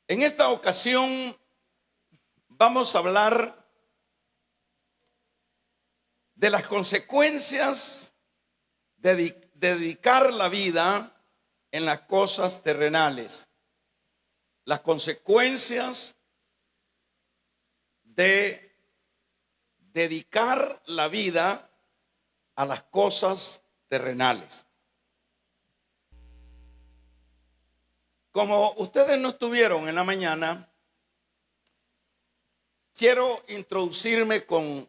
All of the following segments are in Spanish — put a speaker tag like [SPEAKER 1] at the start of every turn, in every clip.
[SPEAKER 1] En esta ocasión vamos a hablar de las consecuencias de dedicar la vida en las cosas terrenales. Las consecuencias de dedicar la vida a las cosas terrenales. Como ustedes no estuvieron en la mañana, quiero introducirme con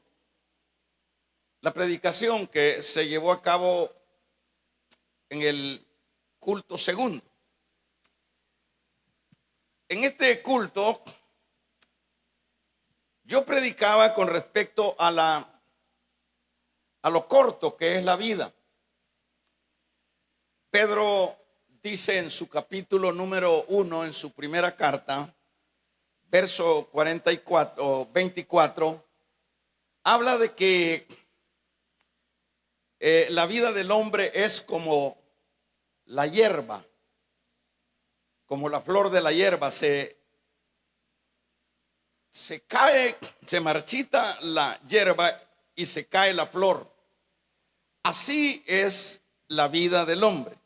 [SPEAKER 1] la predicación que se llevó a cabo en el culto segundo. En este culto yo predicaba con respecto a lo corto que es la vida. Pedro dice en su capítulo número 1, en su primera carta, verso 24, habla de que la vida del hombre es como la hierba, como la flor de la hierba. Se cae, se marchita la hierba y se cae la flor. Así es la vida del hombre.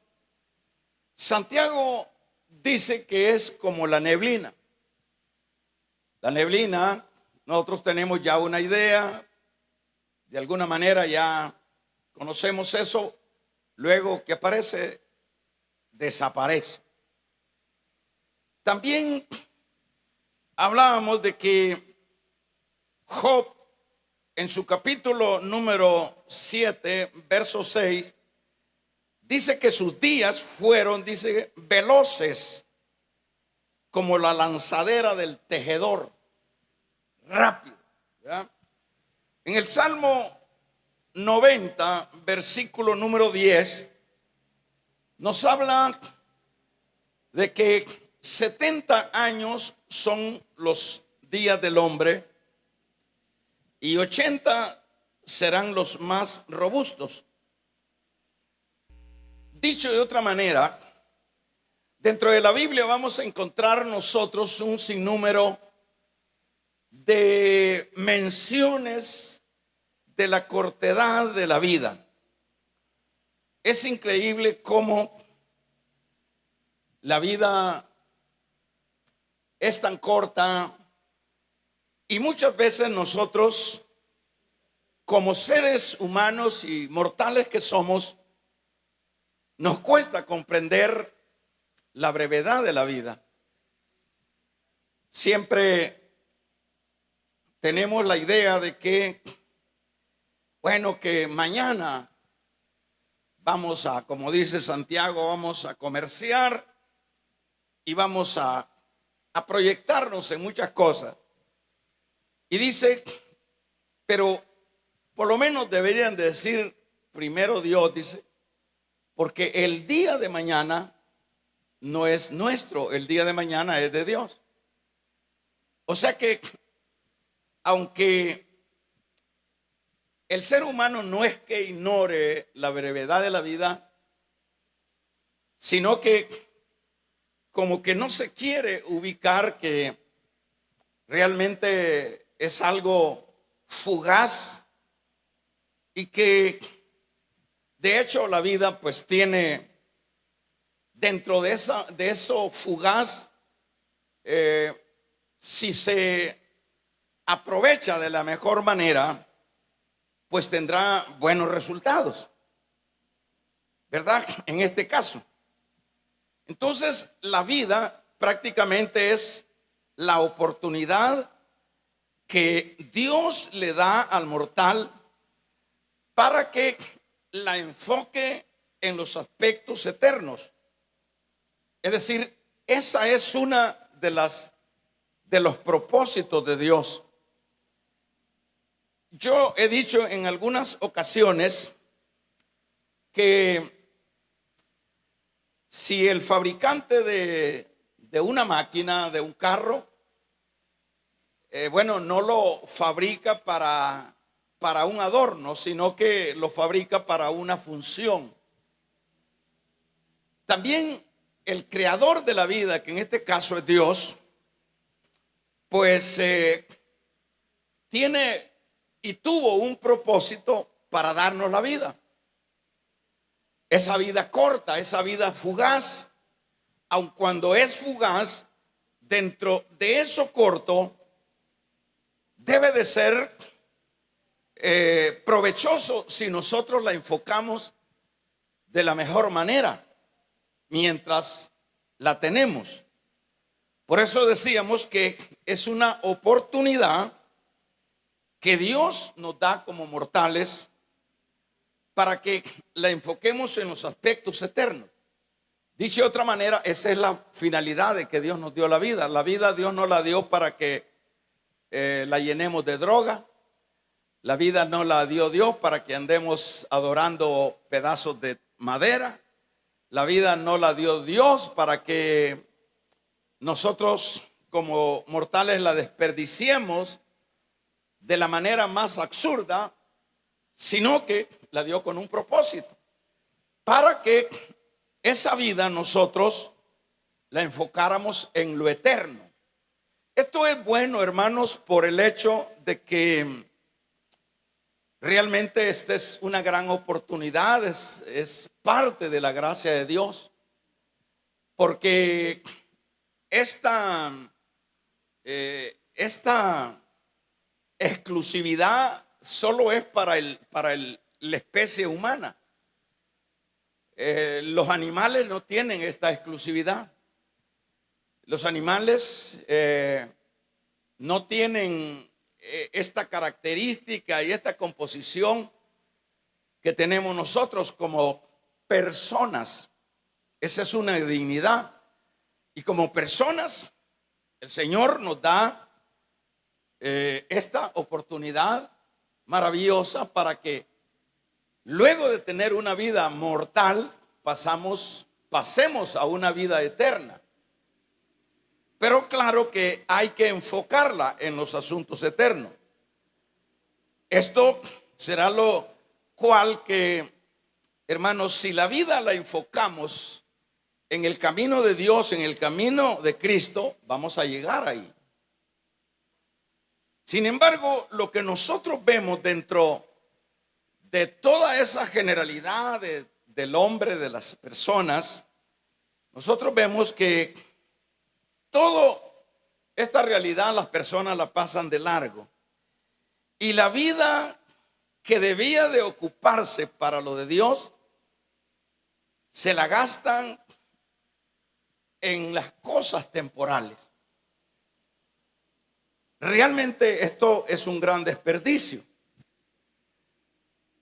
[SPEAKER 1] Santiago dice que es como la neblina. La neblina, nosotros tenemos ya una idea, de alguna manera ya conocemos eso, luego que aparece, desaparece. También hablábamos de que Job, en su capítulo número 7, verso 6, dice que sus días fueron, dice, veloces como la lanzadera del tejedor, rápido, ¿verdad? En el Salmo 90, versículo número 10, nos habla de que 70 años son los días del hombre y 80 serán los más robustos. Dicho de otra manera, dentro de la Biblia vamos a encontrar nosotros un sinnúmero de menciones de la cortedad de la vida. Es increíble cómo la vida es tan corta y muchas veces nosotros, como seres humanos y mortales que somos, nos cuesta comprender la brevedad de la vida. Siempre tenemos la idea de que, bueno, que mañana vamos a, como dice Santiago, vamos a comerciar y vamos a proyectarnos en muchas cosas. Y dice, pero por lo menos deberían de decir primero Dios, dice, porque el día de mañana no es nuestro, el día de mañana es de Dios. O sea que, aunque el ser humano no es que ignore la brevedad de la vida, sino que como que no se quiere ubicar que realmente es algo fugaz y que de hecho la vida pues tiene dentro de eso fugaz, si se aprovecha de la mejor manera, pues tendrá buenos resultados, ¿verdad? En este caso. Entonces, la vida prácticamente es la oportunidad que Dios le da al mortal para que la enfoque en los aspectos eternos. Es decir, esa es una de los propósitos de Dios. Yo he dicho en algunas ocasiones que si el fabricante de una máquina, de un carro, bueno, no lo fabrica para un adorno, sino que lo fabrica para una función. También el creador de la vida, que en este caso es Dios, pues tiene y tuvo un propósito para darnos la vida. Esa vida corta, esa vida fugaz, aun cuando es fugaz, dentro de eso corto debe de ser provechoso si nosotros la enfocamos de la mejor manera mientras la tenemos. Por eso decíamos que es una oportunidad que Dios nos da como mortales para que la enfoquemos en los aspectos eternos. Dicho de otra manera, esa es la finalidad de que Dios nos dio la vida. La vida Dios nos la dio para que la llenemos de droga. La vida no la dio Dios para que andemos adorando pedazos de madera. La vida no la dio Dios para que nosotros como mortales la desperdiciemos de la manera más absurda, sino que la dio con un propósito, para que esa vida nosotros la enfocáramos en lo eterno. Esto es bueno, hermanos, por el hecho de que realmente esta es una gran oportunidad, es parte de la gracia de Dios, porque esta exclusividad solo es para la especie humana. Los animales no tienen esta exclusividad. Los animales no tienen esta característica y esta composición que tenemos nosotros como personas. Esa es una dignidad. Y como personas, el Señor nos da esta oportunidad maravillosa para que luego de tener una vida mortal, pasemos a una vida eterna. Pero claro que hay que enfocarla en los asuntos eternos. Esto será lo cual que, hermanos, si la vida la enfocamos en el camino de Dios, en el camino de Cristo, vamos a llegar ahí. Sin embargo, lo que nosotros vemos dentro de toda esa generalidad del hombre, de las personas, nosotros vemos que toda esta realidad las personas la pasan de largo. Y la vida que debía de ocuparse para lo de Dios, se la gastan en las cosas temporales. Realmente esto es un gran desperdicio.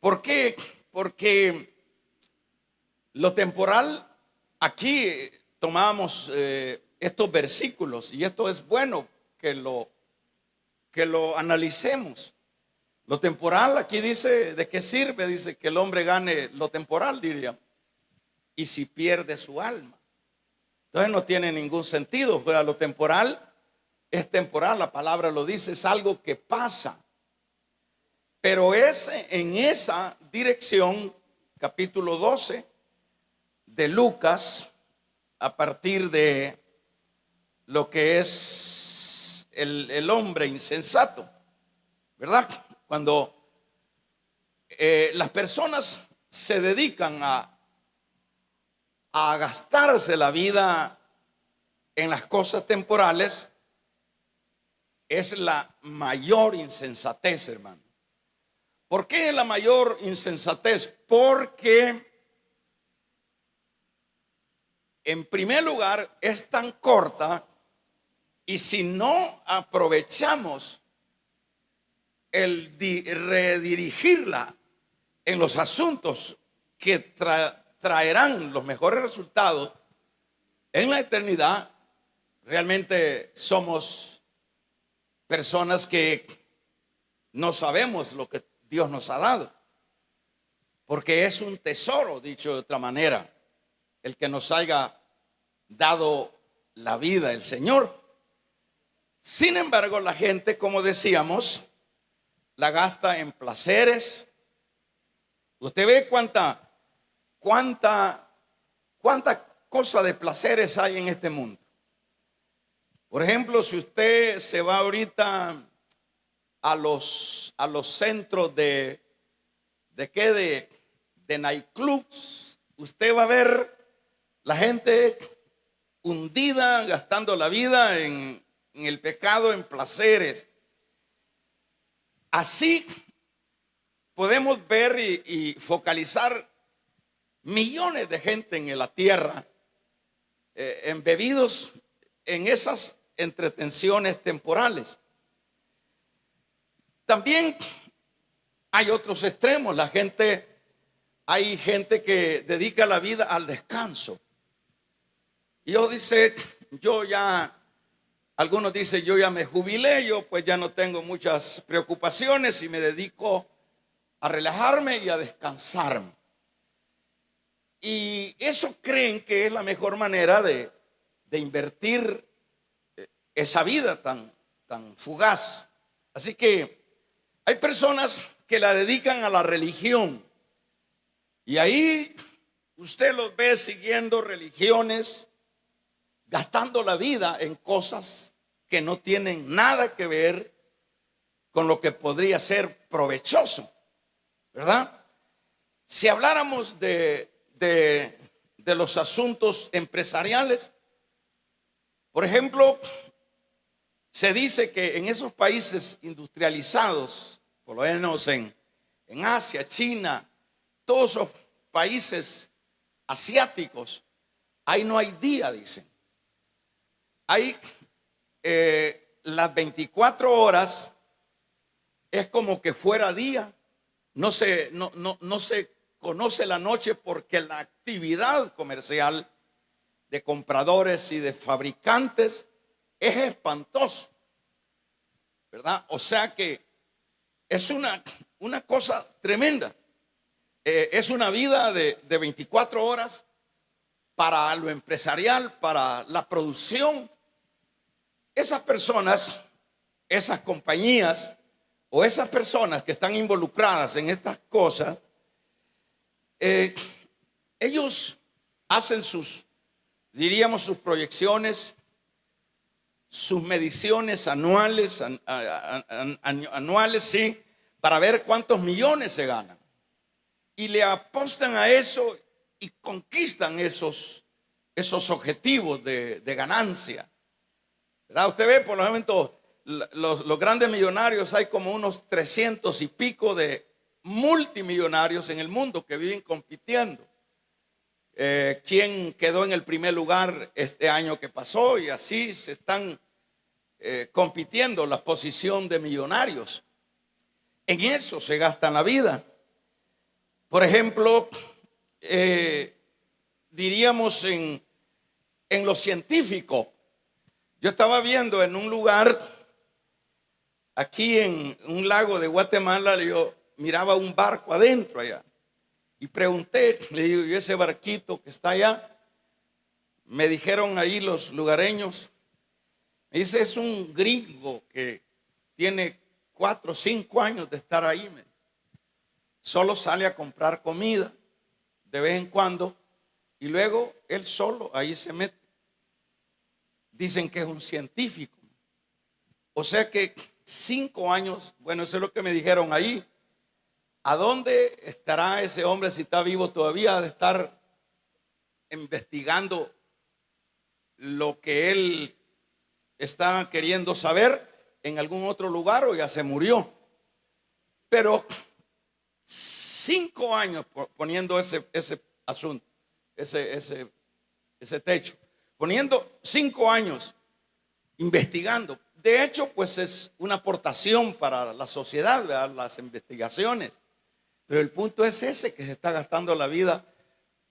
[SPEAKER 1] ¿Por qué? Porque lo temporal, aquí tomamos estos versículos y esto es bueno que lo analicemos. Lo temporal aquí dice, ¿de qué sirve? Dice que el hombre gane lo temporal, diría, y si pierde su alma. Entonces no tiene ningún sentido. Pues lo temporal es temporal, la palabra lo dice, es algo que pasa. Pero es en esa dirección, capítulo 12 de Lucas, a partir de lo que es el hombre insensato, ¿verdad? Cuando las personas se dedican a gastarse la vida en las cosas temporales, es la mayor insensatez, hermano. ¿Por qué es la mayor insensatez? Porque en primer lugar es tan corta, y si no aprovechamos el redirigirla en los asuntos que traerán los mejores resultados en la eternidad, realmente somos personas que no sabemos lo que Dios nos ha dado, porque es un tesoro, dicho de otra manera, el que nos haya dado la vida el Señor. Sin embargo, la gente, como decíamos, la gasta en placeres. Usted ve cuánta cosa de placeres hay en este mundo. Por ejemplo, si usted se va ahorita a los centros de nightclubs, usted va a ver la gente hundida, gastando la vida en el pecado, en placeres. Así podemos ver y focalizar millones de gente en la tierra, embebidos en esas entretenciones temporales. También hay otros extremos. Hay gente que dedica la vida al descanso. Y algunos dicen, yo ya me jubilé, yo pues ya no tengo muchas preocupaciones y me dedico a relajarme y a descansarme. Y eso creen que es la mejor manera de invertir esa vida tan fugaz. Así que hay personas que la dedican a la religión. Y ahí usted los ve siguiendo religiones, gastando la vida en cosas que no tienen nada que ver con lo que podría ser provechoso, ¿verdad? Si habláramos de los asuntos empresariales, por ejemplo, se dice que en esos países industrializados, por lo menos en Asia, China, todos esos países asiáticos, ahí no hay día, dicen. Hay las 24 horas, es como que fuera día. No se conoce la noche porque la actividad comercial de compradores y de fabricantes es espantoso, ¿verdad? O sea que es una cosa tremenda. Es una vida de 24 horas para lo empresarial, para la producción. Esas personas, esas compañías o esas personas que están involucradas en estas cosas, ellos hacen sus proyecciones, sus mediciones anuales, sí, para ver cuántos millones se ganan. Y le apostan a eso y conquistan esos objetivos de ganancia, ¿verdad? Usted ve, por ejemplo, los grandes millonarios, hay como unos 300 y pico de multimillonarios en el mundo que viven compitiendo. ¿Quién quedó en el primer lugar este año que pasó? Y así se están compitiendo la posición de millonarios. En eso se gastan la vida. Por ejemplo, diríamos en lo científico. Yo estaba viendo en un lugar, aquí en un lago de Guatemala, yo miraba un barco adentro allá. Y pregunté, le digo, ¿y ese barquito que está allá? Me dijeron ahí los lugareños. Me dice, es un gringo que tiene 4 o 5 años de estar ahí. Solo sale a comprar comida de vez en cuando y luego él solo ahí se mete. Dicen que es un científico. O sea que 5 años, bueno, eso es lo que me dijeron ahí. ¿A dónde estará ese hombre si está vivo todavía? Ha de estar investigando lo que él está queriendo saber en algún otro lugar o ya se murió. Pero 5 años poniendo ese asunto, ese techo, poniendo 5 años investigando. De hecho, pues es una aportación para la sociedad, ¿verdad? Las investigaciones. Pero el punto es ese, que se está gastando la vida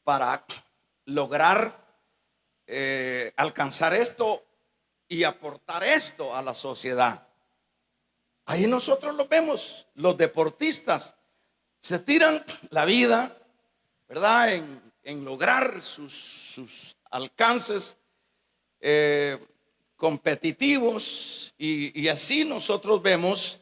[SPEAKER 1] para lograr alcanzar esto y aportar esto a la sociedad. Ahí nosotros lo vemos, los deportistas se tiran la vida, ¿verdad? En lograr sus alcances competitivos y así nosotros vemos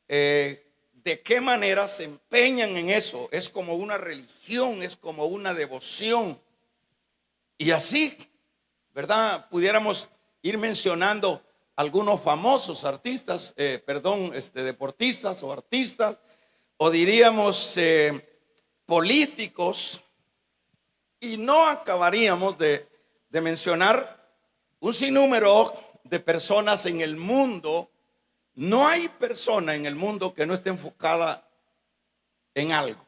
[SPEAKER 1] de qué manera se empeñan en eso. Es como una religión, es como una devoción. Y así, ¿verdad? Pudiéramos ir mencionando algunos famosos artistas, deportistas o artistas, o diríamos políticos, y no acabaríamos de mencionar un sinnúmero de personas en el mundo. No hay persona en el mundo que no esté enfocada en algo.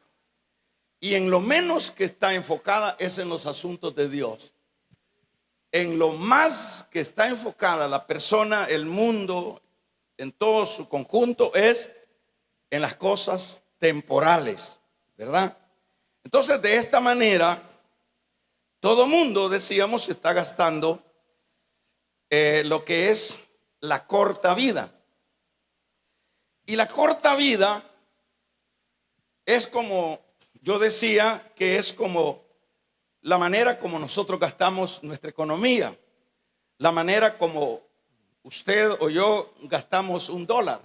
[SPEAKER 1] Y en lo menos que está enfocada es en los asuntos de Dios. En lo más que está enfocada la persona, el mundo, en todo su conjunto, es en las cosas temporales, ¿verdad? Entonces, de esta manera, todo mundo, decíamos, se está gastando lo que es la corta vida. Y la corta vida es como, yo decía, que es como la manera como nosotros gastamos nuestra economía, la manera como usted o yo gastamos $1.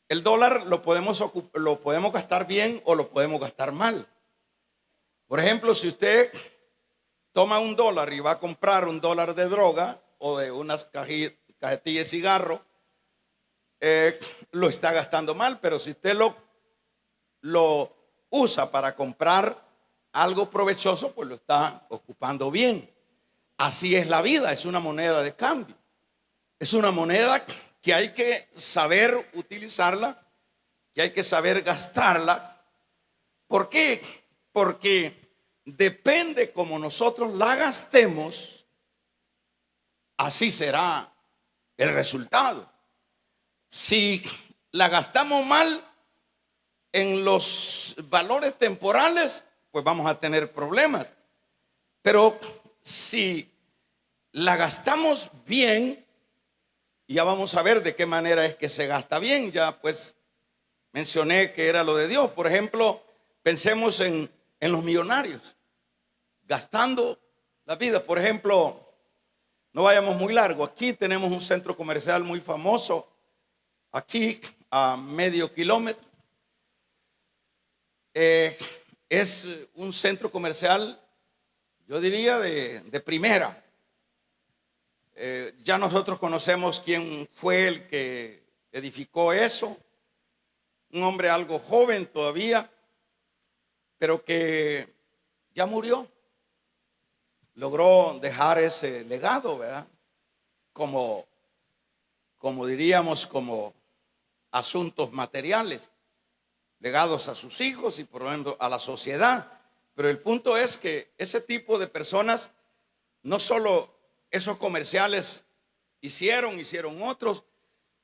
[SPEAKER 1] El dólar lo podemos gastar bien o lo podemos gastar mal. Por ejemplo, si usted toma $1 y va a comprar $1 de droga o de unas cajetillas de cigarro, lo está gastando mal. Pero si usted lo usa para comprar algo provechoso, pues lo está ocupando bien. Así es la vida, es una moneda de cambio. Es una moneda que hay que saber utilizarla, que hay que saber gastarla. ¿Por qué? Porque depende como nosotros la gastemos, así será el resultado. Si la gastamos mal en los valores temporales, pues vamos a tener problemas. Pero si la gastamos bien, ya vamos a ver de qué manera es que se gasta bien. Ya pues mencioné que era lo de Dios. Por ejemplo, pensemos en los millonarios gastando la vida. Por ejemplo, no vayamos muy largo. Aquí tenemos un centro comercial muy famoso, aquí a medio kilómetro. Es un centro comercial, yo diría, de primera. Ya nosotros conocemos quién fue el que edificó eso. Un hombre algo joven todavía, pero que ya murió. Logró dejar ese legado, ¿verdad? Como diríamos, como asuntos materiales, legados a sus hijos y por lo menos a la sociedad. Pero el punto es que ese tipo de personas, no solo esos comerciales hicieron otros,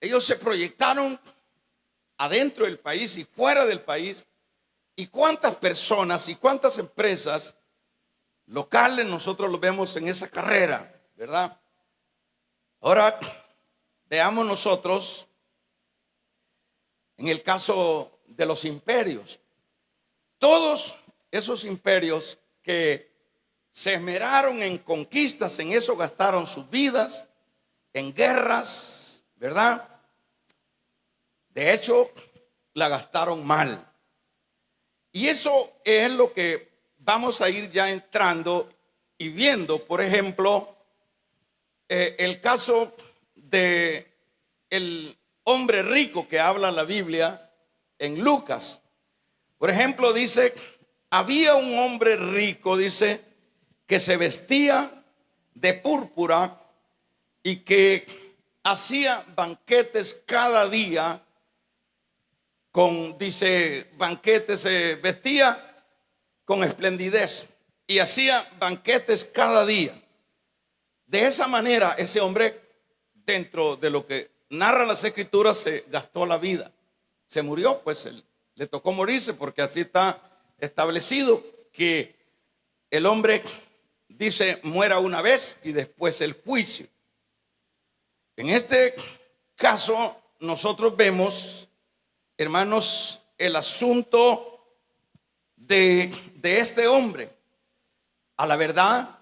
[SPEAKER 1] ellos se proyectaron adentro del país y fuera del país. Y cuántas personas y cuántas empresas locales nosotros los vemos en esa carrera, ¿verdad? Ahora veamos nosotros en el caso de los imperios. Todos esos imperios que se esmeraron en conquistas, en eso gastaron sus vidas, en guerras, ¿verdad? De hecho, la gastaron mal. Y eso es lo que vamos a ir ya entrando y viendo. Por ejemplo, el caso de el hombre rico que habla la Biblia en Lucas. Por ejemplo, dice, había un hombre rico, dice, que se vestía de púrpura y que hacía banquetes cada día banquetes, se vestía con esplendidez y hacía banquetes cada día. De esa manera, ese hombre, dentro de lo que narran las escrituras, se gastó la vida. Se murió, pues le tocó morirse, porque así está establecido que el hombre, dice, muera una vez y después el juicio. En este caso, nosotros vemos, hermanos, el asunto de este hombre. A la verdad,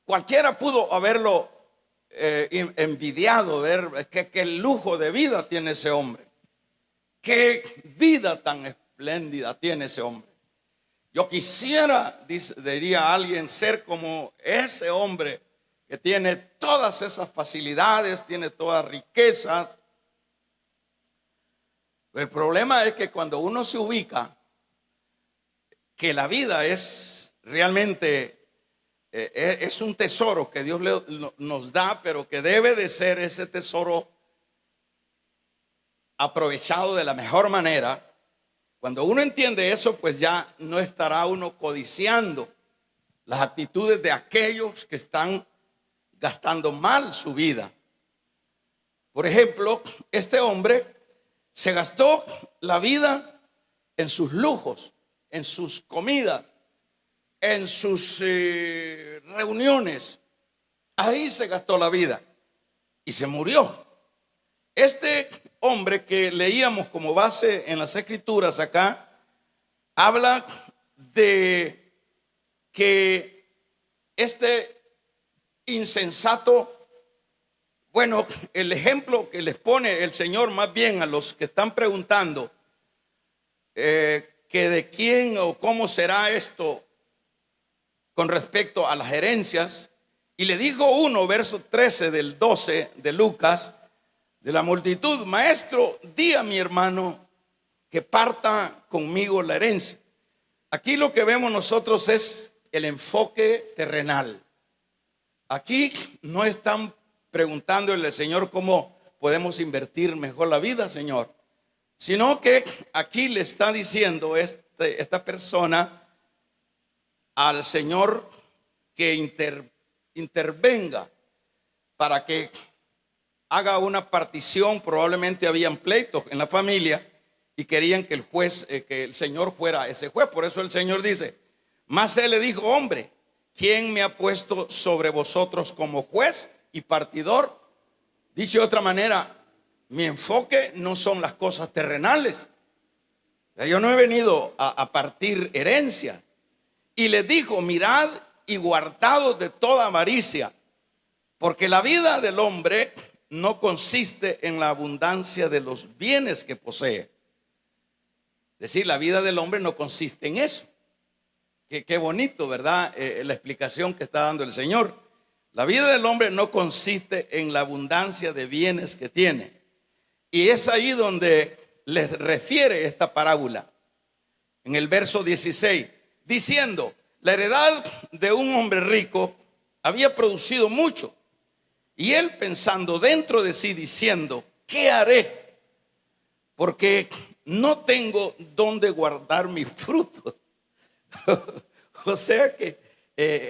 [SPEAKER 1] cualquiera pudo haberlo envidiado, ver qué lujo de vida tiene ese hombre, qué vida tan espléndida tiene ese hombre. Yo quisiera, diría alguien, ser como ese hombre que tiene todas esas facilidades, tiene todas riquezas. El problema es que cuando uno se ubica que la vida es realmente es un tesoro que Dios nos da, pero que debe de ser ese tesoro aprovechado de la mejor manera. Cuando uno entiende eso, pues ya no estará uno codiciando las actitudes de aquellos que están gastando mal su vida. Por ejemplo, este hombre se gastó la vida en sus lujos, en sus comidas, en sus reuniones. Ahí se gastó la vida y se murió. Este hombre que leíamos como base en las escrituras acá, habla de que este insensato, bueno, el ejemplo que les pone el Señor más bien a los que están preguntando que de quién o cómo será esto con respecto a las herencias, y le dijo uno, verso 13 del 12 de Lucas, de la multitud: maestro, di a mi hermano que parta conmigo la herencia. Aquí lo que vemos nosotros es el enfoque terrenal. Aquí no están preguntándole al Señor cómo podemos invertir mejor la vida, Señor, sino que aquí le está diciendo esta persona al Señor que intervenga para que haga una partición. Probablemente habían pleitos en la familia y querían que el juez, que el Señor fuera ese juez. Por eso el Señor dice: mas él le dijo: hombre, ¿quién me ha puesto sobre vosotros como juez y partidor? Dicho de otra manera, mi enfoque no son las cosas terrenales. Yo no he venido a partir herencia. Y les dijo: mirad y guardaos de toda avaricia, porque la vida del hombre no consiste en la abundancia de los bienes que posee. Es decir, la vida del hombre no consiste en eso. Qué bonito, ¿verdad? La explicación que está dando el Señor. La vida del hombre no consiste en la abundancia de bienes que tiene. Y es ahí donde les refiere esta parábola. En el verso 16, diciendo: la heredad de un hombre rico había producido mucho. Y él, pensando dentro de sí, diciendo: ¿qué haré? Porque no tengo dónde guardar mis frutos. O sea que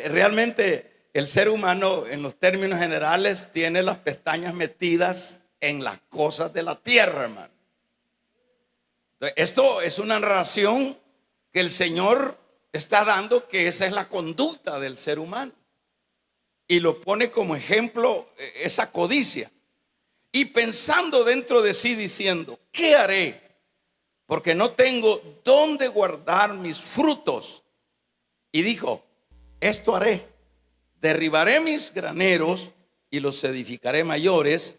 [SPEAKER 1] realmente el ser humano, en los términos generales, tiene las pestañas metidas en las cosas de la tierra, hermano. Entonces, esto es una narración que el Señor está dando, que esa es la conducta del ser humano. Y lo pone como ejemplo esa codicia. Y pensando dentro de sí, diciendo: ¿qué haré? Porque no tengo dónde guardar mis frutos. Y dijo: esto haré: derribaré mis graneros y los edificaré mayores,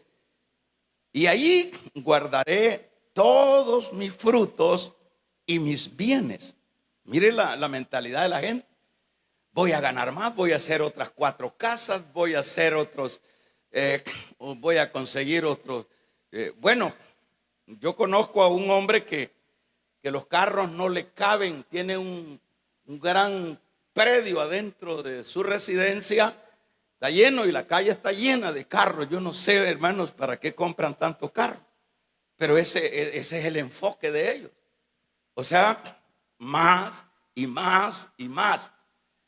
[SPEAKER 1] y allí guardaré todos mis frutos y mis bienes. Mire la mentalidad de la gente. Voy a ganar más, voy a hacer otras 4 casas, voy a hacer otros, voy a conseguir otros. Bueno, yo conozco a un hombre que los carros no le caben, tiene un gran predio adentro de su residencia, está lleno y la calle está llena de carros. Yo no sé, hermanos, para qué compran tanto carro, pero ese es el enfoque de ellos. O sea, más y más y más.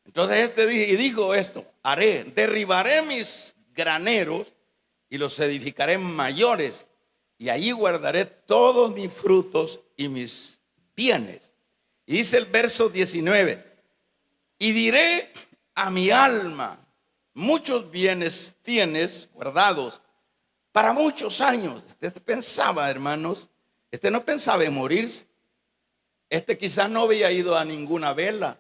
[SPEAKER 1] Entonces dijo esto: haré, derribaré mis graneros y los edificaré mayores, y allí guardaré todos mis frutos y mis bienes. Y dice el verso 19: y diré a mi alma: muchos bienes tienes guardados para muchos años. Este pensaba, hermanos, no pensaba en morirse. Quizás no había ido a ninguna vela,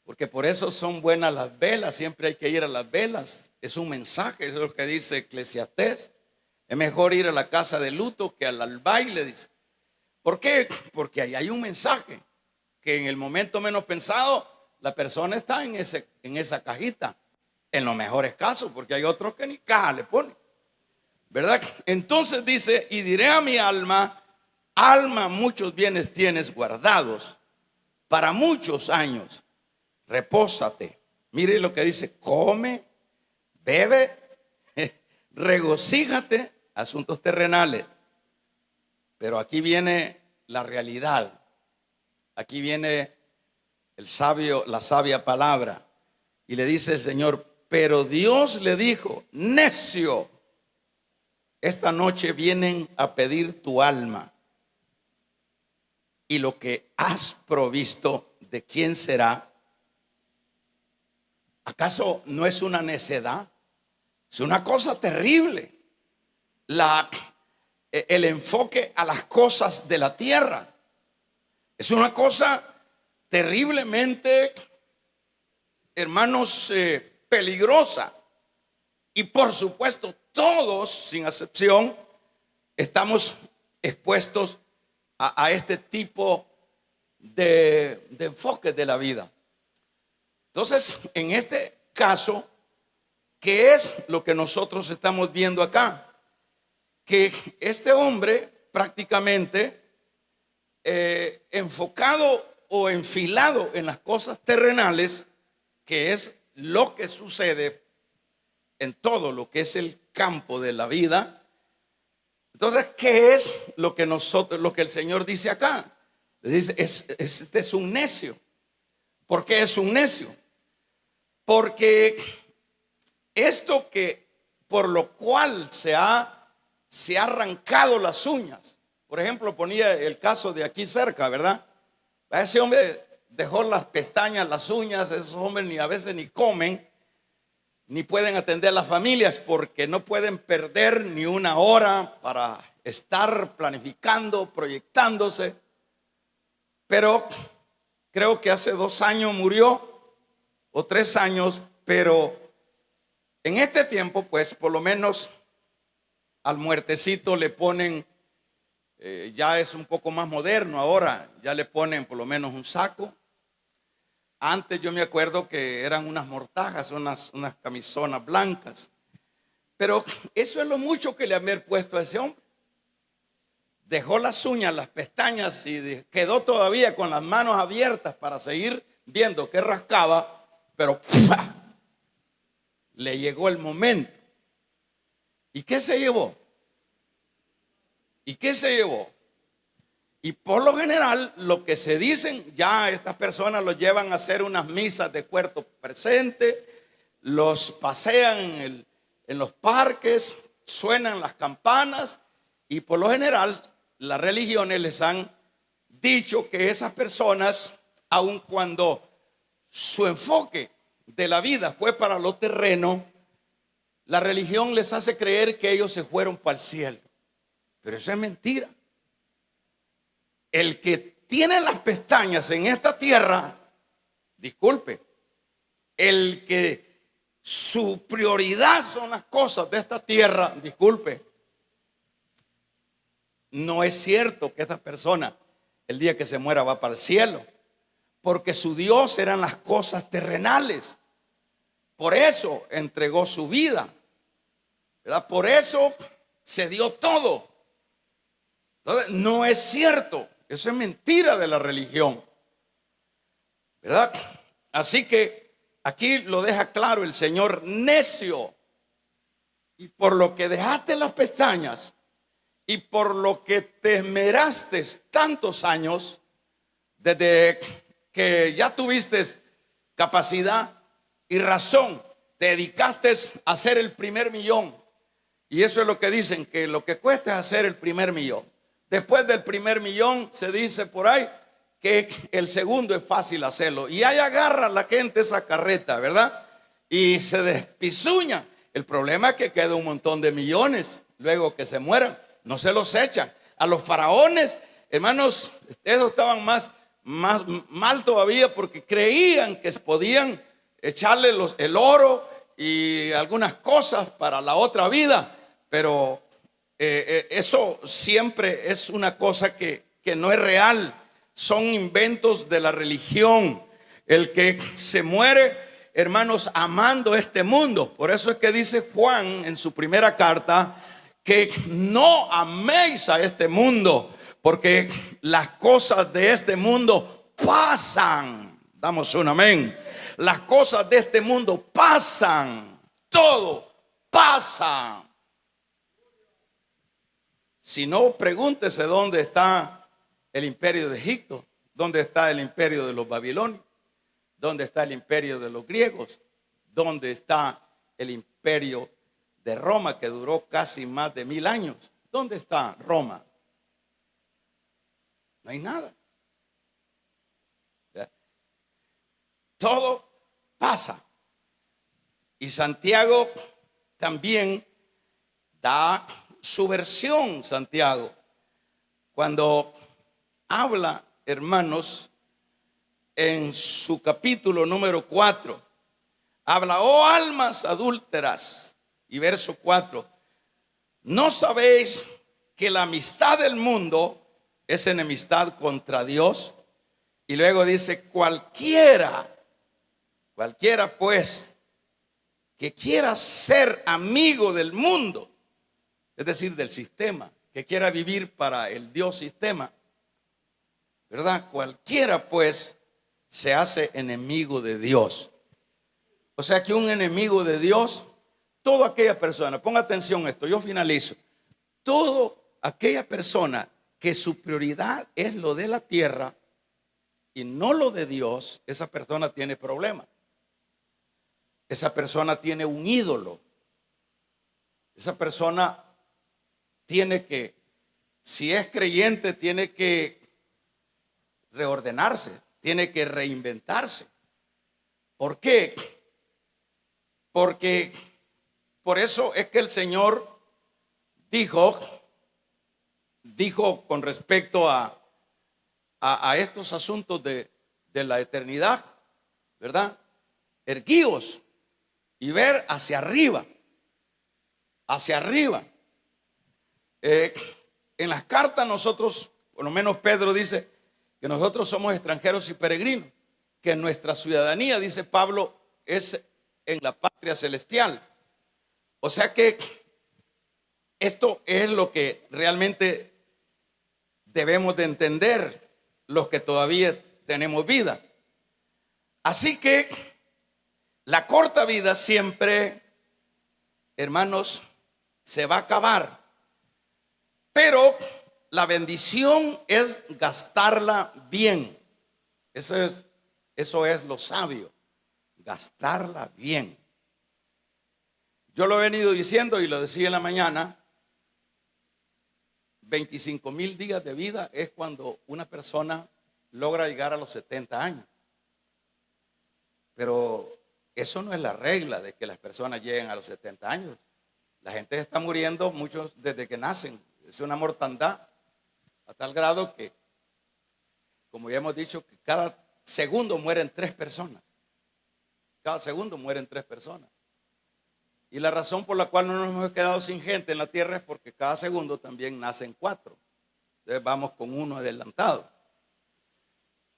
[SPEAKER 1] porque por eso son buenas las velas. Siempre hay que ir a las velas. Es un mensaje, es lo que dice Eclesiastés. Es mejor ir a la casa de luto que al baile, dice. ¿Por qué? Porque ahí hay un mensaje, que en el momento menos pensado la persona está en esa cajita. En los mejores casos, porque hay otros que ni caja le ponen, ¿verdad? Entonces dice, y diré a mi alma, alma, muchos bienes tienes guardados para muchos años, repósate. Mire lo que dice, come, bebe, regocíjate, asuntos terrenales. Pero aquí viene la realidad, aquí viene el sabio, la sabia palabra, y le dice el Señor, pero Dios le dijo, necio, esta noche vienen a pedir tu alma, y lo que has provisto, ¿de quién será? ¿Acaso no es una necedad? Es una cosa terrible. El enfoque a las cosas de la tierra es una cosa terriblemente, hermanos, peligrosa. Y por supuesto, todos, sin excepción, estamos expuestos a este tipo de enfoque de la vida. Entonces, en este caso, ¿qué es lo que nosotros estamos viendo acá? Que este hombre prácticamente enfocado o enfilado en las cosas terrenales, que es lo que sucede en todo lo que es el campo de la vida. Entonces, ¿qué es lo que el Señor dice acá? Dice, este es un necio. ¿Por qué es un necio? Porque esto que por lo cual se ha arrancado las uñas. Por ejemplo, ponía el caso de aquí cerca, ¿verdad? Ese hombre dejó las pestañas, las uñas. Esos hombres a veces ni comen, ni pueden atender a las familias, porque no pueden perder ni una hora para estar planificando, proyectándose. Pero creo que hace 2 años murió, o 3 años, pero en este tiempo, pues por lo menos al muertecito le ponen, ya es un poco más moderno ahora, ya le ponen por lo menos un saco. Antes yo me acuerdo que eran unas mortajas, unas camisonas blancas. Pero eso es lo mucho que le habían puesto a ese hombre. Dejó las uñas, las pestañas y quedó todavía con las manos abiertas para seguir viendo qué rascaba. Pero ¡pua!, le llegó el momento. ¿Y qué se llevó? ¿Y qué se llevó? Y por lo general, lo que se dicen, ya estas personas los llevan a hacer unas misas de cuerpo presente, los pasean en los parques, suenan las campanas, y por lo general, las religiones les han dicho que esas personas, aun cuando su enfoque de la vida fue para lo terreno, la religión les hace creer que ellos se fueron para el cielo. Pero eso es mentira. El que tiene las pestañas en esta tierra, disculpe, el que su prioridad son las cosas de esta tierra, disculpe, no es cierto que esta persona el día que se muera va para el cielo, porque su Dios eran las cosas terrenales. Por eso entregó su vida, ¿verdad? Por eso se dio todo. Entonces, no es cierto. Eso es mentira de la religión, ¿verdad? Así que aquí lo deja claro el Señor, necio. Y por lo que dejaste las pestañas y por lo que te esmeraste tantos años, desde que ya tuviste capacidad y razón, te dedicaste a hacer el primer millón. Y eso es lo que dicen, que lo que cuesta es hacer el primer millón. Después del primer millón se dice por ahí que el segundo es fácil hacerlo. Y ahí agarra la gente esa carreta, ¿verdad? Y se despisuña. El problema es que queda un montón de millones luego que se mueran. No se los echan. A los faraones, hermanos, ellos estaban más mal todavía, porque creían que podían echarle el oro y algunas cosas para la otra vida. Pero eso siempre es una cosa que no es real. Son inventos de la religión. El que se muere hermanos, amando este mundo. Por eso es que dice Juan en su primera carta que no améis a este mundo, porque las cosas de este mundo pasan. Damos un amén. Las cosas de este mundo pasan. Todo pasa. Si no, pregúntese dónde está el imperio de Egipto, dónde está el imperio de los babilonios, dónde está el imperio de los griegos, dónde está el imperio de Roma, que duró casi más de 1000 años. ¿Dónde está Roma? No hay nada. Todo pasa. Y Santiago también da su versión, Santiago, cuando habla, hermanos, en su capítulo número 4, habla: oh almas adúlteras, y verso 4, ¿no sabéis que la amistad del mundo es enemistad contra Dios? Y luego dice: cualquiera pues que quiera ser amigo del mundo, es decir, del sistema, que quiera vivir para el Dios sistema, ¿verdad? Cualquiera pues se hace enemigo de Dios. O sea que un enemigo de Dios, toda aquella persona, ponga atención a esto, yo finalizo, toda aquella persona que su prioridad es lo de la tierra y no lo de Dios, esa persona tiene problemas. Esa persona tiene un ídolo. Esa persona tiene que, si es creyente, tiene que reordenarse, tiene que reinventarse. ¿Por qué? Porque por eso es que el Señor dijo con respecto a estos asuntos de la eternidad, ¿verdad? Erguíos y ver hacia arriba, hacia arriba. En las cartas nosotros, por lo menos Pedro dice que nosotros somos extranjeros y peregrinos, que nuestra ciudadanía, dice Pablo, es en la patria celestial. O sea que esto es lo que realmente debemos de entender los que todavía tenemos vida. Así que la corta vida siempre, hermanos, se va a acabar. Pero la bendición es gastarla bien. Eso es lo sabio, gastarla bien. Yo lo he venido diciendo y lo decía en la mañana: 25,000 días de vida es cuando una persona logra llegar a los 70 años. Pero eso no es la regla de que las personas lleguen a los 70 años. La gente está muriendo, muchos desde que nacen. Es una mortandad a tal grado que, como ya hemos dicho, que cada segundo mueren 3 personas. Cada segundo mueren 3 personas. Y la razón por la cual no nos hemos quedado sin gente en la tierra es porque cada segundo también nacen 4. Entonces vamos con uno adelantado.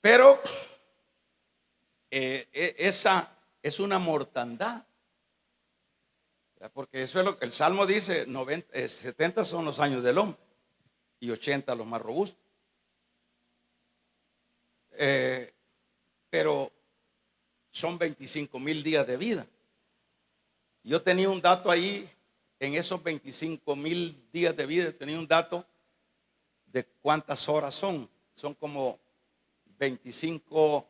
[SPEAKER 1] Pero esa es una mortandad. Porque eso es lo que el Salmo dice: 70 son los años del hombre y 80 los más robustos. Pero son 25,000 días de vida. Yo tenía un dato ahí, en esos 25,000 días de vida, tenía un dato de cuántas horas son. Son como 25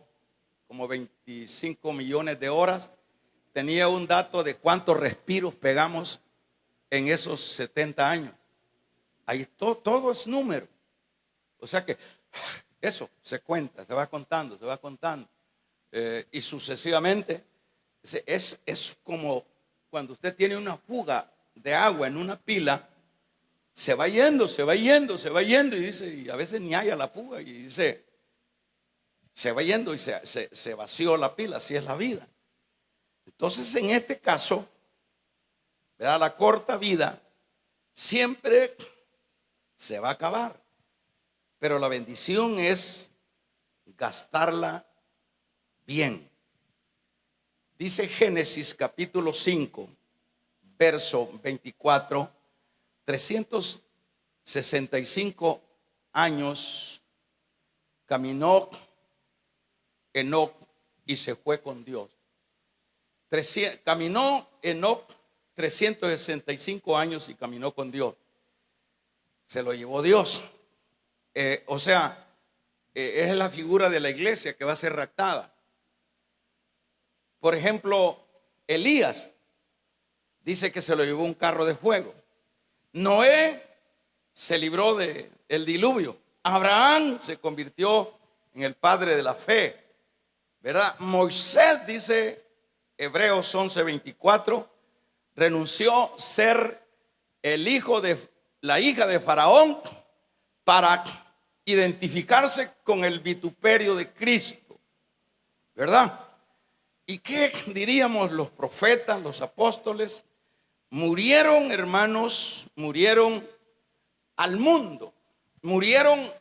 [SPEAKER 1] millones de horas. Tenía un dato de cuántos respiros pegamos en esos 70 años. Ahí todo es número. O sea que eso se cuenta, se va contando, se va contando. Y sucesivamente. Es como cuando usted tiene una fuga de agua en una pila, se va yendo, se va yendo, se va yendo, y dice, y a veces ni haya la fuga, y dice, se va yendo y se vació la pila. Así es la vida. Entonces, en este caso, ¿verdad?, la corta vida siempre se va a acabar, pero la bendición es gastarla bien. Dice Génesis capítulo 5, verso 24, 365 años caminó Enoc y se fue con Dios. Caminó Enoc 365 años y caminó con Dios. Se lo llevó Dios. Es la figura de la iglesia que va a ser raptada. Por ejemplo, Elías dice que se lo llevó un carro de fuego. Noé se libró del diluvio. Abraham se convirtió en el padre de la fe, ¿verdad? Moisés, dice Hebreos 11:24, renunció a ser el hijo de la hija de Faraón para identificarse con el vituperio de Cristo, ¿verdad? ¿Y qué diríamos los profetas, los apóstoles? Murieron, hermanos, murieron al mundo, murieron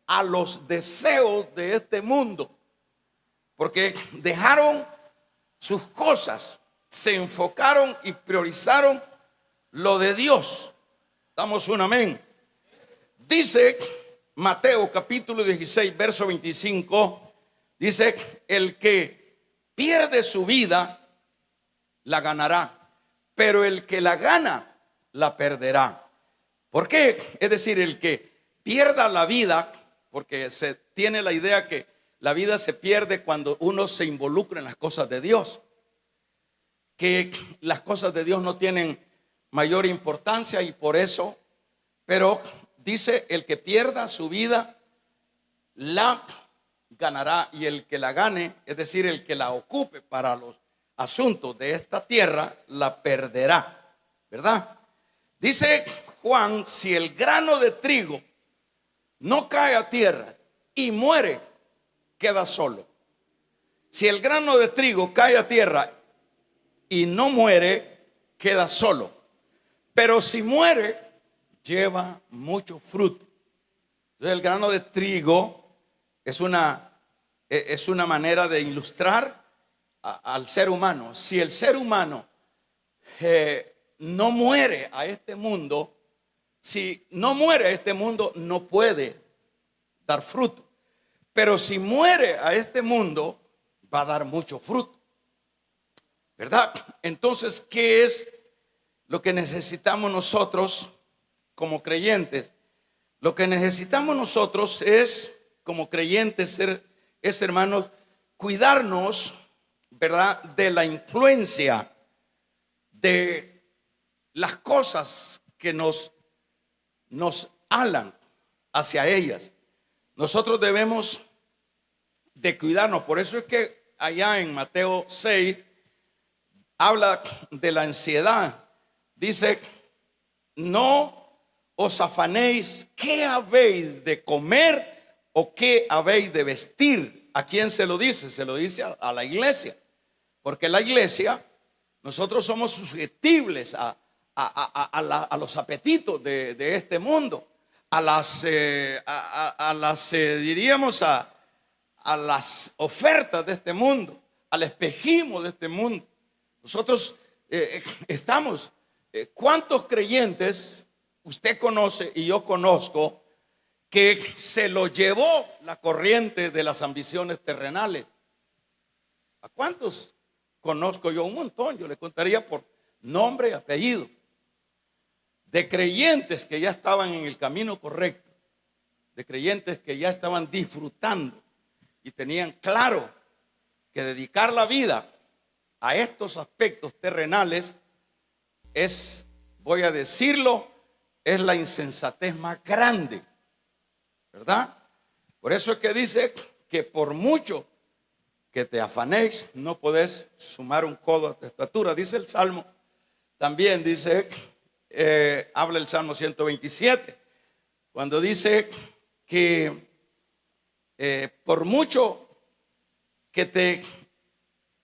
[SPEAKER 1] a los deseos de este mundo, porque dejaron sus cosas, se enfocaron y priorizaron lo de Dios. Damos un amén. Dice Mateo capítulo 16, verso 25, dice: el que pierde su vida, la ganará, pero el que la gana, la perderá. ¿Por qué? Es decir, el que pierda la vida, porque se tiene la idea que la vida se pierde cuando uno se involucra en las cosas de Dios, que las cosas de Dios no tienen mayor importancia y por eso, pero dice: el que pierda su vida, la ganará, y el que la gane, es decir, el que la ocupe para los asuntos de esta tierra, la perderá, ¿verdad? Dice Juan: si el grano de trigo no cae a tierra y muere, queda solo. Si el grano de trigo cae a tierra y no muere, queda solo. Pero si muere, lleva mucho fruto. Entonces, el grano de trigo es una manera de ilustrar al ser humano. Si el ser humano no muere a este mundo, si no muere a este mundo, no puede dar fruto. Pero si muere a este mundo, va a dar mucho fruto, ¿verdad? Entonces, ¿qué es lo que necesitamos nosotros como creyentes? Lo que necesitamos nosotros es, como creyentes, es, hermanos, cuidarnos, ¿verdad?, de la influencia de las cosas que nos alan hacia ellas. Nosotros debemos de cuidarnos. Por eso es que allá en Mateo 6 habla de la ansiedad. Dice: no os afanéis qué habéis de comer o qué habéis de vestir. ¿A quién se lo dice? Se lo dice a la iglesia, porque la iglesia, nosotros somos susceptibles a los apetitos de este mundo, a las ofertas de este mundo, al espejismo de este mundo. Nosotros estamos, ¿cuántos creyentes usted conoce y yo conozco que se lo llevó la corriente de las ambiciones terrenales? ¿A cuántos conozco yo? Un montón. Yo le contaría por nombre y apellido de creyentes que ya estaban en el camino correcto, de creyentes que ya estaban disfrutando y tenían claro que dedicar la vida a estos aspectos terrenales es, voy a decirlo, es la insensatez más grande, ¿verdad? Por eso es que dice que por mucho que te afanéis, no podés sumar un codo a tu estatura. Dice el Salmo, también dice, habla el Salmo 127, cuando dice que por mucho que te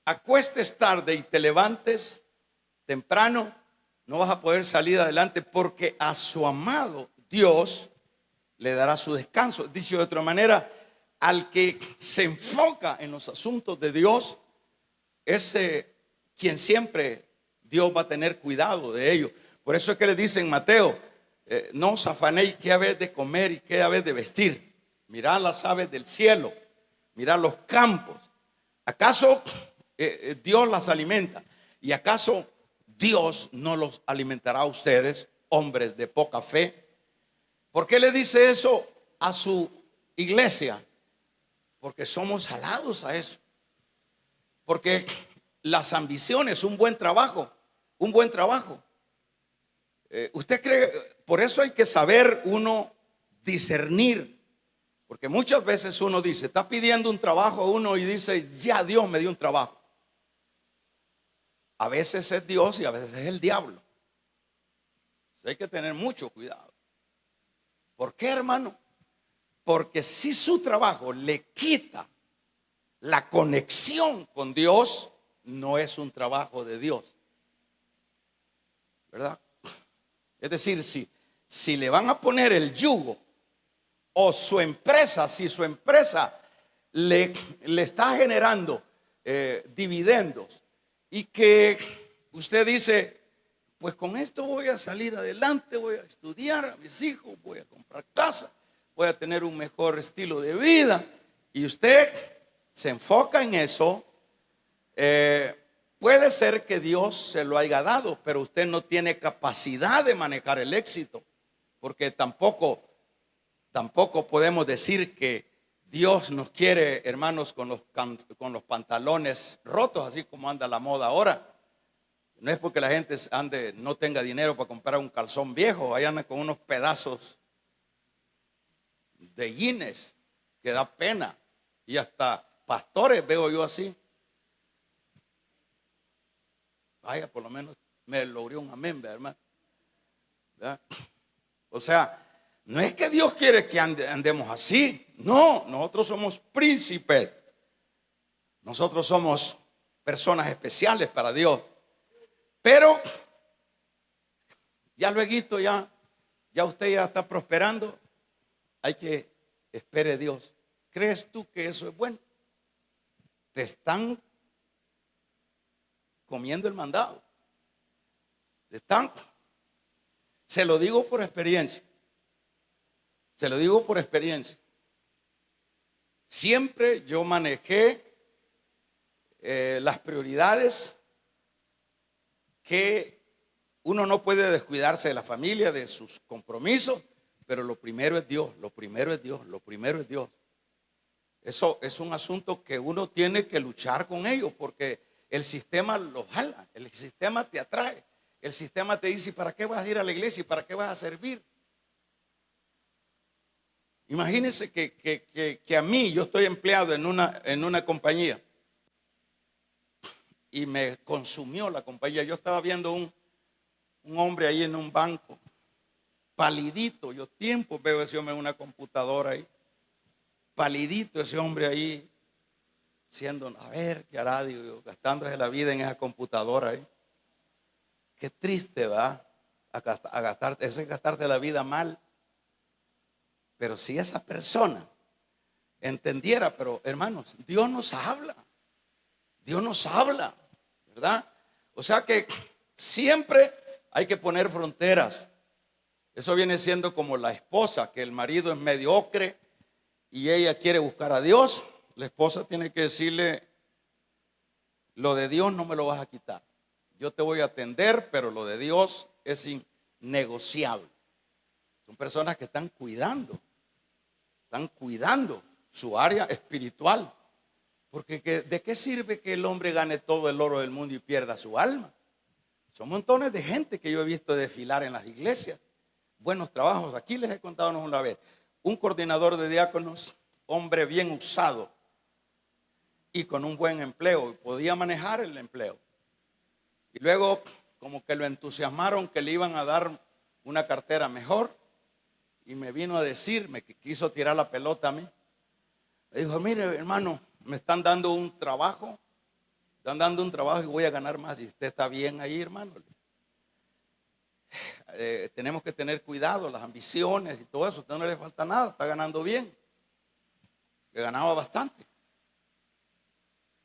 [SPEAKER 1] acuestes tarde y te levantes temprano, no vas a poder salir adelante, porque a su amado Dios le dará su descanso. Dicho de otra manera, al que se enfoca en los asuntos de Dios, ese quien siempre Dios va a tener cuidado de ellos. Por eso es que le dice en Mateo, no os afanéis qué habéis de comer y qué habéis de vestir. Mirad las aves del cielo, mirad los campos. ¿Acaso Dios las alimenta? ¿Y acaso Dios no los alimentará a ustedes, hombres de poca fe? ¿Por qué le dice eso a su iglesia? Porque somos jalados a eso. Porque las ambiciones, un buen trabajo. ¿Usted cree? Por eso hay que saber uno discernir. Porque muchas veces uno dice, está pidiendo un trabajo a uno y dice, ya Dios me dio un trabajo. A veces es Dios y a veces es el diablo. Hay que tener mucho cuidado. ¿Por qué, hermano? Porque si su trabajo le quita la conexión con Dios, no es un trabajo de Dios, ¿verdad? Es decir, si le van a poner el yugo, o su empresa, si su empresa le está generando dividendos, y que usted dice, pues con esto voy a salir adelante, voy a estudiar a mis hijos, voy a comprar casa, voy a tener un mejor estilo de vida, y usted se enfoca en eso, puede ser que Dios se lo haya dado, pero usted no tiene capacidad de manejar el éxito, porque tampoco podemos decir que Dios nos quiere, hermanos, con los pantalones rotos, así como anda la moda ahora. No es porque la gente no tenga dinero para comprar un calzón viejo, ahí andan con unos pedazos de jeans que da pena. Y hasta pastores veo yo así. Vaya, por lo menos me logré un amén, hermano. ¿Verdad? O sea, no es que Dios quiere que andemos así. No, nosotros somos príncipes. Nosotros somos personas especiales para Dios. Pero ya luego, ya usted ya está prosperando. Hay que espere Dios. ¿Crees tú que eso es bueno? Te están comiendo el mandado. Se lo digo por experiencia. Siempre yo manejé las prioridades, que uno no puede descuidarse de la familia, de sus compromisos, pero lo primero es Dios, lo primero es Dios. Eso es un asunto que uno tiene que luchar con ellos, porque el sistema lo jala, el sistema te atrae, el sistema te dice, ¿para qué vas a ir a la iglesia y para qué vas a servir? Imagínense que a mí, yo estoy empleado en una compañía y me consumió la compañía. Yo estaba viendo un hombre ahí en un banco, palidito. Yo tiempo veo ese hombre en una computadora ahí, palidito ese hombre ahí, siendo, a ver, ¿qué hará? Digo, gastándose la vida en esa computadora ahí. Qué triste, ¿va? Eso es gastarte la vida mal. Pero si esa persona entendiera, pero hermanos, Dios nos habla, ¿verdad? O sea que siempre hay que poner fronteras. Eso viene siendo como la esposa, que el marido es mediocre y ella quiere buscar a Dios. La esposa tiene que decirle, lo de Dios no me lo vas a quitar. Yo te voy a atender, pero lo de Dios es innegociable. Son personas que están cuidando su área espiritual. Porque ¿de qué sirve que el hombre gane todo el oro del mundo y pierda su alma? Son montones de gente que yo he visto desfilar en las iglesias. Buenos trabajos. Aquí les he contado una vez. Un coordinador de diáconos, hombre bien usado y con un buen empleo. Podía manejar el empleo. Y luego como que lo entusiasmaron que le iban a dar una cartera mejor. Y me vino a decir, me quiso tirar la pelota a mí. Me dijo, mire hermano, me están dando un trabajo y voy a ganar más. Y usted está bien ahí, hermano. Tenemos que tener cuidado, las ambiciones y todo eso. A usted no le falta nada, está ganando bien. Que ganaba bastante.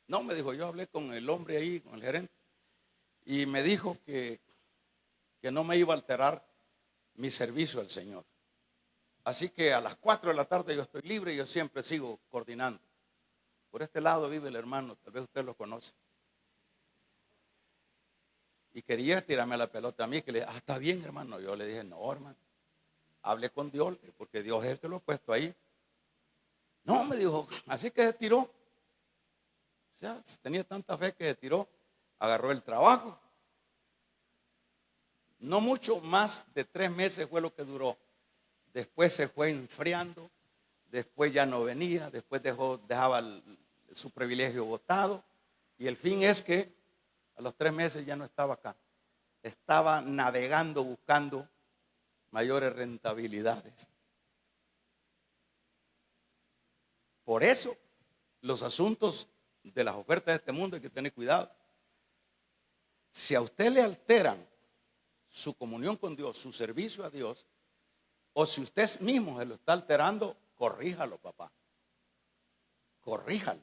[SPEAKER 1] No, me dijo, yo hablé con el hombre ahí, con el gerente. y me dijo que no me iba a alterar mi servicio al Señor. Así que a las 4 de la tarde yo estoy libre y yo siempre sigo coordinando. Por este lado vive el hermano, tal vez usted lo conoce. Y quería tirarme la pelota a mí, que le dije, está bien, hermano. Yo le dije, no, hermano, hable con Dios, porque Dios es el que lo ha puesto ahí. No, me dijo, así que se tiró. O sea, tenía tanta fe que se tiró, agarró el trabajo. No mucho más de 3 meses fue lo que duró. Después se fue enfriando, después ya no venía, después dejaba su privilegio botado. Y el fin es que a los 3 meses ya no estaba acá. Estaba navegando, buscando mayores rentabilidades. Por eso, los asuntos de las ofertas de este mundo hay que tener cuidado. Si a usted le alteran su comunión con Dios, su servicio a Dios, o si usted mismo se lo está alterando, corríjalo, papá. Corríjalo.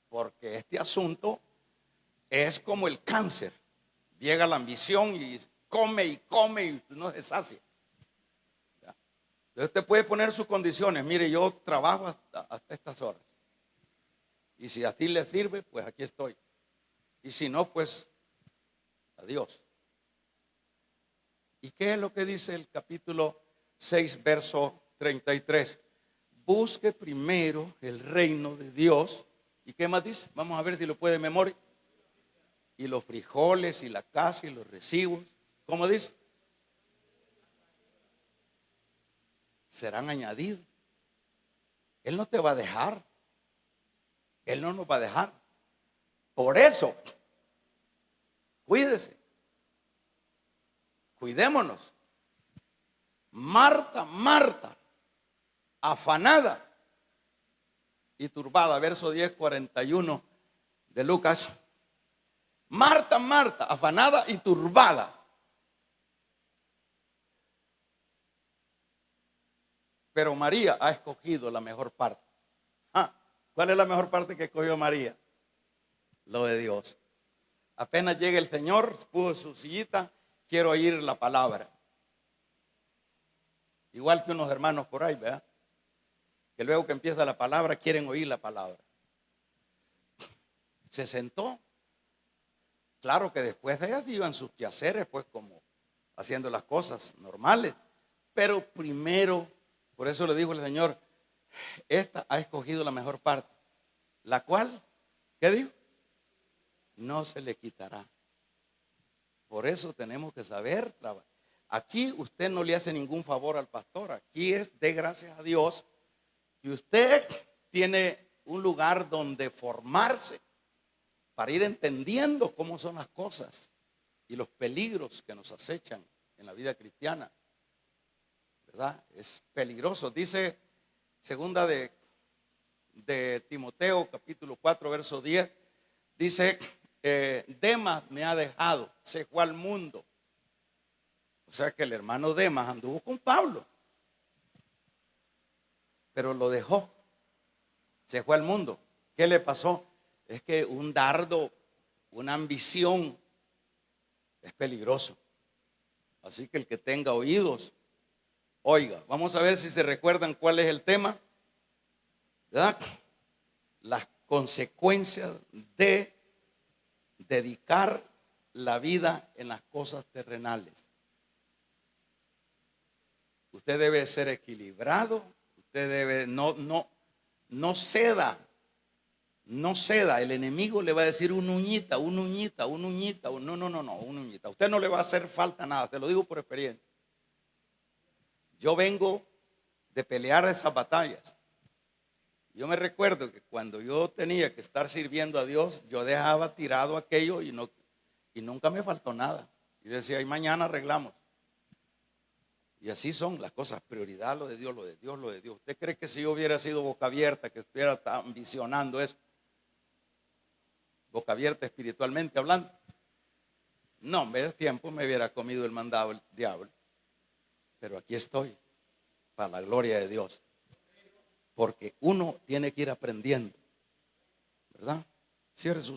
[SPEAKER 1] Porque este asunto es como el cáncer. Llega la ambición y come y no se sacia. Entonces usted puede poner sus condiciones. Mire, yo trabajo hasta estas horas. Y si a ti le sirve, pues aquí estoy. Y si no, pues adiós. ¿Y qué es lo que dice el capítulo 6, verso 33? Busque primero el reino de Dios. ¿Y qué más dice? Vamos a ver si lo puede de memoria. Y los frijoles y la casa y los recibos, ¿cómo dice? Serán añadidos. Él no te va a dejar. Él no nos va a dejar. Por eso, cuídese. Cuidémonos. Marta, afanada y turbada. Verso 10, 41 de Lucas. Marta, afanada y turbada. Pero María ha escogido la mejor parte. ¿Cuál es la mejor parte que escogió María? Lo de Dios. Apenas llega el Señor, puso su sillita, quiero oír la palabra. Igual que unos hermanos por ahí, ¿verdad? Que luego que empieza la palabra, quieren oír la palabra. Se sentó. Claro que después de ellas iban sus quehaceres, pues como haciendo las cosas normales. Pero primero, por eso le dijo el Señor, esta ha escogido la mejor parte, la cual, ¿qué dijo? No se le quitará. Por eso tenemos que saber trabajar. Aquí usted no le hace ningún favor al pastor. Aquí es de gracias a Dios que usted tiene un lugar donde formarse para ir entendiendo cómo son las cosas y los peligros que nos acechan en la vida cristiana. ¿Verdad? Es peligroso. Dice segunda de Timoteo, capítulo 4, verso 10. Dice, Demas me ha dejado, se fue al mundo. O sea que el hermano Demas anduvo con Pablo, pero lo dejó, se fue al mundo. ¿Qué le pasó? Es que un dardo, una ambición es peligroso. Así que el que tenga oídos, oiga. Vamos a ver si se recuerdan cuál es el tema, ¿verdad? Las consecuencias de dedicar la vida en las cosas terrenales. Usted debe ser equilibrado. Usted debe, no ceda. No ceda. El enemigo le va a decir un uñita. No, una uñita. A usted no le va a hacer falta nada. Te lo digo por experiencia. Yo vengo de pelear esas batallas. Yo me recuerdo que cuando yo tenía que estar sirviendo a Dios, yo dejaba tirado aquello y nunca me faltó nada. Y decía, y mañana arreglamos. Y así son las cosas, prioridad, lo de Dios, lo de Dios, lo de Dios. ¿Usted cree que si yo hubiera sido boca abierta, que estuviera ambicionando eso? Boca abierta espiritualmente hablando. No, en vez de tiempo me hubiera comido el mandado el diablo. Pero aquí estoy, para la gloria de Dios. Porque uno tiene que ir aprendiendo, ¿verdad? Cierre sus